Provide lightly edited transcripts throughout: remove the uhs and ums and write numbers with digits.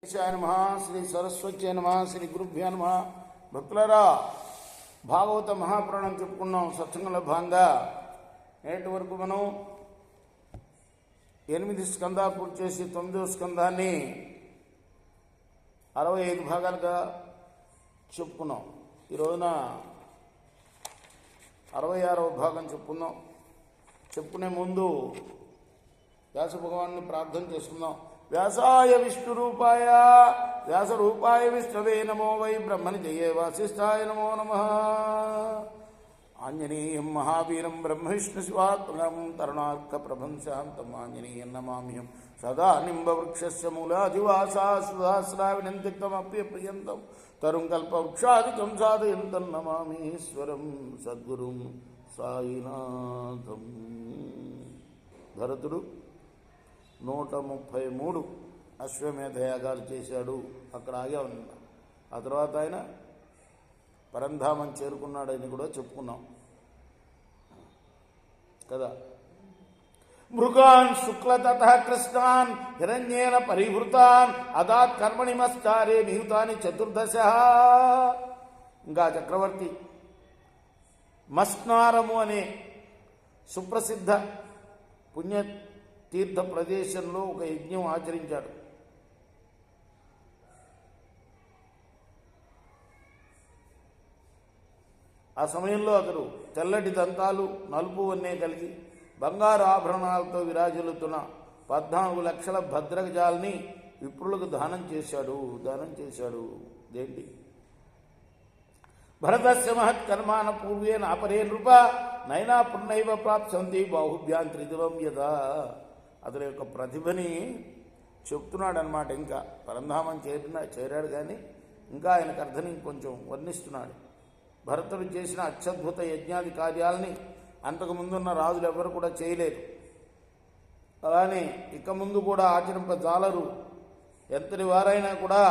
నమ శ్రీ సరస్వతి నమ శ్రీ గురుభ్యో నమ. భక్తులారా, భాగవత మహాపురాణం చెప్పుకున్నాం. సత్సంగంలో భాగంగా నేటి వరకు మనం 8 స్కందాలు పూర్తి చేసి 9వ స్కందాన్ని 65 భాగాలుగా చెప్పుకున్నాం. ఈ రోజున 66వ భాగం చెప్పుకుందాం. చెప్పుకునే ముందు వ్యాస భగవాన్ని ప్రార్థన చేసుకుందాం. వ్యాసాయ విష్ణురూపాయ వ్యాసరూపాయ విష్ణవే నమో వై బ్రహ్మనిజయే వాసిష్ఠాయ నమో నమః. ఆంజనేయం మహావీరం బ్రహ్మవిష్ణు శివాత్మకం తరుణార్కప్రభం శాంతం ఆంజనేయం నమామ్యహం. సదా నింబవృక్షస్య మూలాదివాసాశ్వాసరావినంతిక్తమప్యప్రియంతం తరుం కల్పవృక్షాదికం సాధయంతం నమామి ఈశ్వరం సద్గురుం సాయినాథం. భరతుడు 133 అశ్వమేధ యాగాలు చేశాడు. అక్కడ ఆగే ఉన్నా. ఆ తర్వాత ఆయన పరంధామం చేరుకున్నాడని కూడా చెప్పుకున్నాం కదా. మృగాన్ శుక్లతః కృష్ణాన్ హిరణ్యేన పరివృతాన్ అదాత్ కర్మణిమస్కారే నియుతాని 14. ఇంకా చక్రవర్తి మస్నారము అనే సుప్రసిద్ధ పుణ్య తీర్థ ప్రదేశంలో ఒక యజ్ఞం ఆచరించాడు. ఆ సమయంలో అతడు తెల్లటి దంతాలు, నలుపు వన్నే కలిగి బంగారు ఆభరణాలతో విరాజిల్లుతున్న 14 లక్షల భద్రగజాల్ని విప్రులకు దానం చేశాడు. దేంటి? భరతస్య మహత్కర్మాన పూర్వేన అపరే నృప నైనా పుణ్యైవ ప్రాప్సంతి బాహుభ్యాం త్రిదివం యదా. అతని యొక్క ప్రతిభని చెప్తున్నాడు అనమాట. ఇంకా పరంధామం చేరాడు కానీ ఇంకా ఆయనకు అర్థని కొంచెం వర్ణిస్తున్నాడు. భరతుడు చేసిన అత్యద్భుత యజ్ఞాది కార్యాలని అంతకుముందున్న రాజులు ఎవరు కూడా చేయలేదు. అలానే ఇక ముందు కూడా ఆచరింపజాలరు. ఎంతటి వారైనా కూడా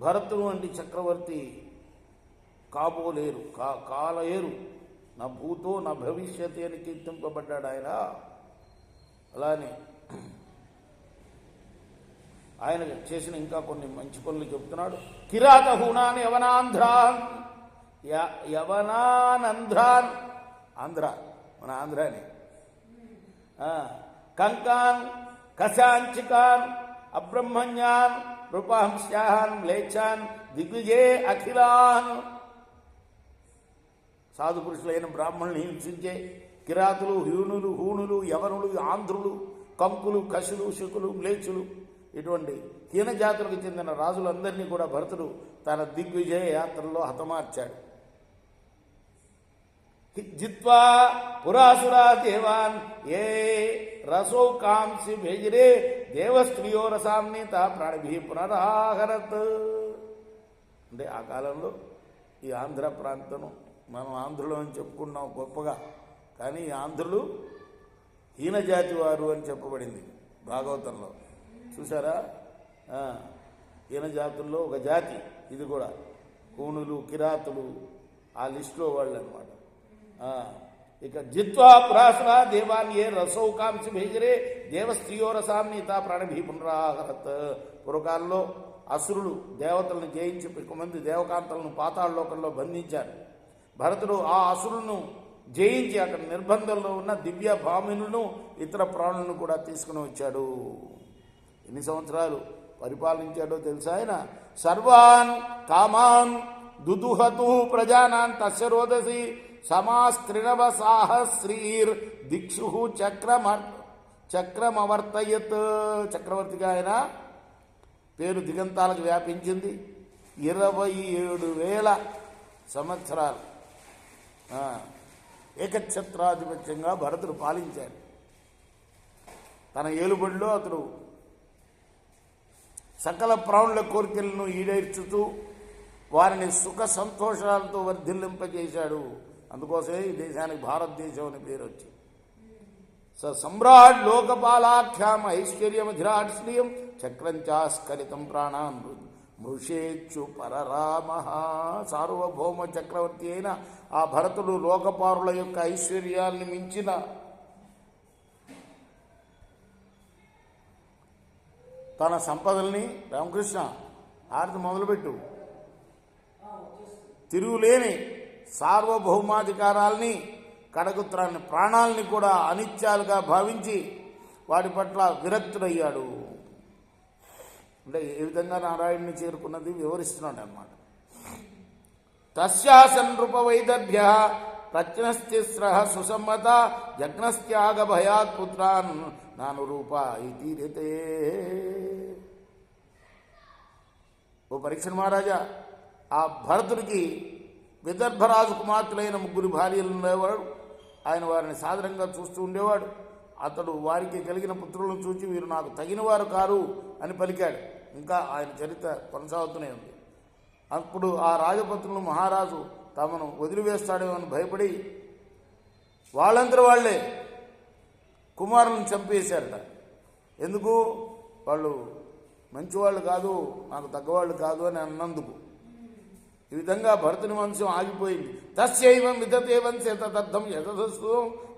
భరతుడు వంటి చక్రవర్తి కాబోలేరు, కాలయేరు. నా భూతో నా భవిష్యత్ అని కీర్తింపబడ్డాడు ఆయన. అలానే ఆయన చేసిన ఇంకా కొన్ని మంచి పనులు చెప్తున్నాడు. కిరాత హూణాన్ యవనాంధ్రాన్ యవనానంధ్రాన్ ఆంధ్ర మన ఆంధ్రాని కంకాన్ కశాంచికాన్ అబ్రహ్మణ్యాన్ రూపాంశాన్ మ్లేచ్ఛాన్ దిగ్విజే అఖిలాన్. సాధు పురుషులైన బ్రాహ్మణుని హింసించే కిరాతులు, హూణులు, యవనులు, ఆంధ్రులు, కంకులు, కశులు, శకులు, మ్లేచ్చులు ఇటువంటి హీన జాతులకు చెందిన రాజులందరినీ కూడా భరతుడు తన దిగ్విజయ యాత్రలో హతమార్చాడు. జిత్వా పురాసురా దేవాన్ ఏ రసో కాంసి భేజరే దేవస్త్రియో రసాన్నిత ప్రాణిభి పునరాహరత్. అంటే ఆ కాలంలో ఈ ఆంధ్ర ప్రాంతం మనం ఆంధ్రులు అని చెప్పుకున్నాం గొప్పగా, కానీ ఈ ఆంధ్రులు హీనజాతి వారు అని చెప్పబడింది భాగవతంలో. చూసారా? హీనజాతుల్లో ఒక జాతి ఇది కూడా. కూణులు, కిరాతులు ఆ లిస్టులో వాళ్ళు అనమాట. ఇక జిత్వా పురాసురా దేవాన్ ఏ రసౌకాంసి భేజరే దేవస్త్రియో రసాన్నిత ప్రాణిభి పునరాహరత్. పూర్వకాలంలో అసురులు దేవతలను జయించి 1 మంది దేవకాంతలను పాతాళలోకంలో బంధించారు. భరతుడు ఆ అసురులను జయించి అక్కడ నిర్బంధంలో ఉన్న దివ్య భామినులను ఇతర ప్రాణులను కూడా తీసుకుని వచ్చాడు. ఎన్ని సంవత్సరాలు పరిపాలించాడో తెలుసా ఆయన? సర్వాన్ కామాన్ దుదుహతు ప్రజానాన్ తస్య రోదసి సమాస్త్రినవ సాహస్రీర్ దిక్షు చక్రమవర్తయత్. చక్రవర్తిగా ఆయన పేరు దిగంతాలకు వ్యాపించింది. 27,000 సంవత్సరాలు ఏకఛత్రాధిపత్యంగా భరతుడు పాలించాడు. తన ఏలుబడిలో అతడు సకల ప్రాణుల కోరికలను ఈడేర్చుతూ వారిని సుఖ సంతోషాలతో వర్ధిల్లింపజేశాడు. అందుకోసమే ఈ దేశానికి భారతదేశం అని పేరు వచ్చింది. సమ్రాట్ లోకపాలాఖ్యాం ఐశ్వర్యమధిరాట్ శ్రియం చక్రంచాస్కరితం ప్రాణాన్ మృషేచ్చు పరరామ. సార్వభౌమ చక్రవర్తి అయిన ఆ భరతుడు లోకపారుల యొక్క ఐశ్వర్యాల్ని మించిన తన సంపదల్ని, రామకృష్ణ ఆరతి మొదలుపెట్టు, తిరుగులేని సార్వభౌమాధికారాల్ని, కడగుత్రాన్ని, ప్రాణాలని కూడా అనిత్యాలుగా భావించి వాటి పట్ల విరక్తుడయ్యాడు. అంటే ఏ విధంగా నారాయణుని చేరుకున్నది వివరిస్తున్నాడు అన్నమాట. తస్యాసన్ నృప వైదర్భ్య ప్రజ్ఞస్తిస్ర సుసమ్మత జగ్నస్త్యాగ భయాత్ పుత్రాన్ నాను రూప ఇతీరితే. ఓ పరీక్ష మహారాజా, ఆ భరతుడికి విదర్భరాజు కుమార్తెలైన 3 భార్యలు ఉండేవాడు. ఆయన వారిని సాదరంగా చూస్తూ ఉండేవాడు. అతడు వారికి కలిగిన పుత్రులను చూచి వీరు నాకు తగిన వారు కారు అని పలికాడు. ఇంకా ఆయన చరిత్ర కొనసాగుతూనే ఉంది. అప్పుడు ఆ రాజపత్రులు మహారాజు తమను వదిలివేస్తాడేమో అని భయపడి వాళ్ళందరూ వాళ్లే కుమారులను చంపేశారట. ఎందుకు? వాళ్ళు మంచివాళ్ళు కాదు, నాకు తగ్గవాళ్ళు కాదు అని అన్నందుకు. ఈ విధంగా భరతుని వంశం ఆగిపోయింది. తస్యైవం విదతే వంశే తదర్థం యథదస్తు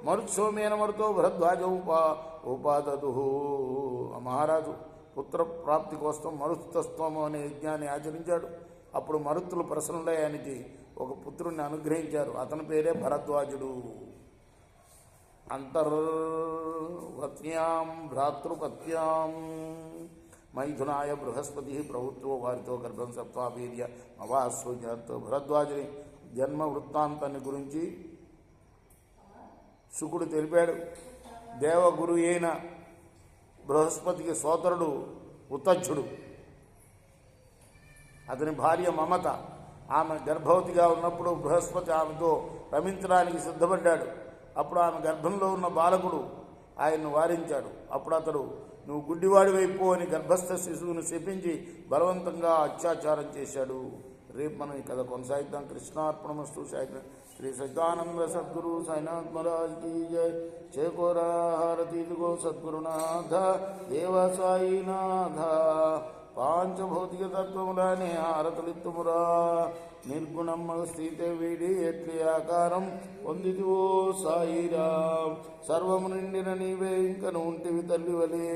మరుత్సోమేన మరుతో భరద్వాజ ఉపాదదు. ఆ మహారాజు పుత్ర ప్రాప్తి కోసం మరుత్స్తోమం అనే యజ్ఞాన్ని ఆచరించాడు. అప్పుడు మరుత్తులు ప్రసన్నులై ఆయనకి ఒక పుత్రుణ్ణి అనుగ్రహించారు. అతని పేరే భరద్వాజుడు. అంతర్వత్యాం భ్రాతృపత్యాం మైథునాయ బృహస్పతి ప్రభుత్వ వారితో గర్భం సప్తావీర్య అవాస్వజాత్. భరద్వాజుని జన్మ వృత్తాంతాన్ని గురించి శుకుడు తెలిపాడు. దేవగురు అయిన బృహస్పతికి సోదరుడు ఉతజ్జుడు, అతని భార్య మమత. ఆమె గర్భవతిగా ఉన్నప్పుడు బృహస్పతి ఆమెతో రమించడానికి సిద్ధపడ్డాడు. అప్పుడు ఆమె గర్భంలో ఉన్న బాలకుడు ఆయన్ను వారించాడు. అప్పుడు అతడు నువ్వు గుడ్డివాడివైపో అని గర్భస్థ శిశువును శపించి బలవంతంగా అత్యాచారం చేశాడు. రేపు మనం ఈ కథ కొనసాగిద్దాం. కృష్ణార్పణమస్తు. శ్రీ సచిదానంద సద్గురు సాయినాథ్ మహారాజ్ కీ జై. చేకోరా హారతి గో సద్గురునాథ దేవ సాయినాథ. పాంచభౌతిక తత్వములానే హారతులిత్తుమురా. నిర్గుణం స్థితే వీడి ఎట్లి ఆకారం పొందిదివో సాయిరాం. సర్వము నిండిన నీవే ఇంకను ఉంటివి తల్లివలే.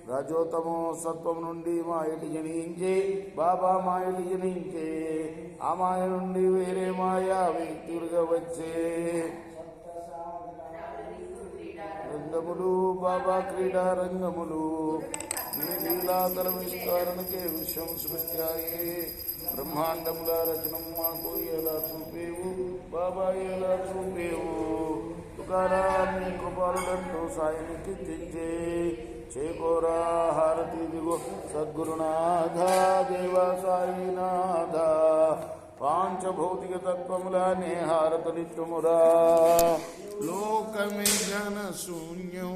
రజోతమో సత్వం నుండి మాయటి జనించే బాబా మాయటి జనించే. ఆ మాయ నుండి వేరే మాయా వ్యక్తులుగా వచ్చే రంగములు బాబా క్రీడా రంగములు. నీ లీలాతల విస్తరణకే విశ్వం సృష్ట్యాయే. బ్రహ్మాండముల రచనం మాకు ఎలా చూపేవు బాబా, ఎలా చూపేవు. తుకారాం నీ కృపాలుడంటూ సాయిని కీర్తించే. చేకోరా హారతి దిగో సద్గురునాథ దేవ సాయినాథ. పాంచభౌతిక తత్వములానే హారతులిత్తుమురా. లోకమే జ్ఞాన శూన్యం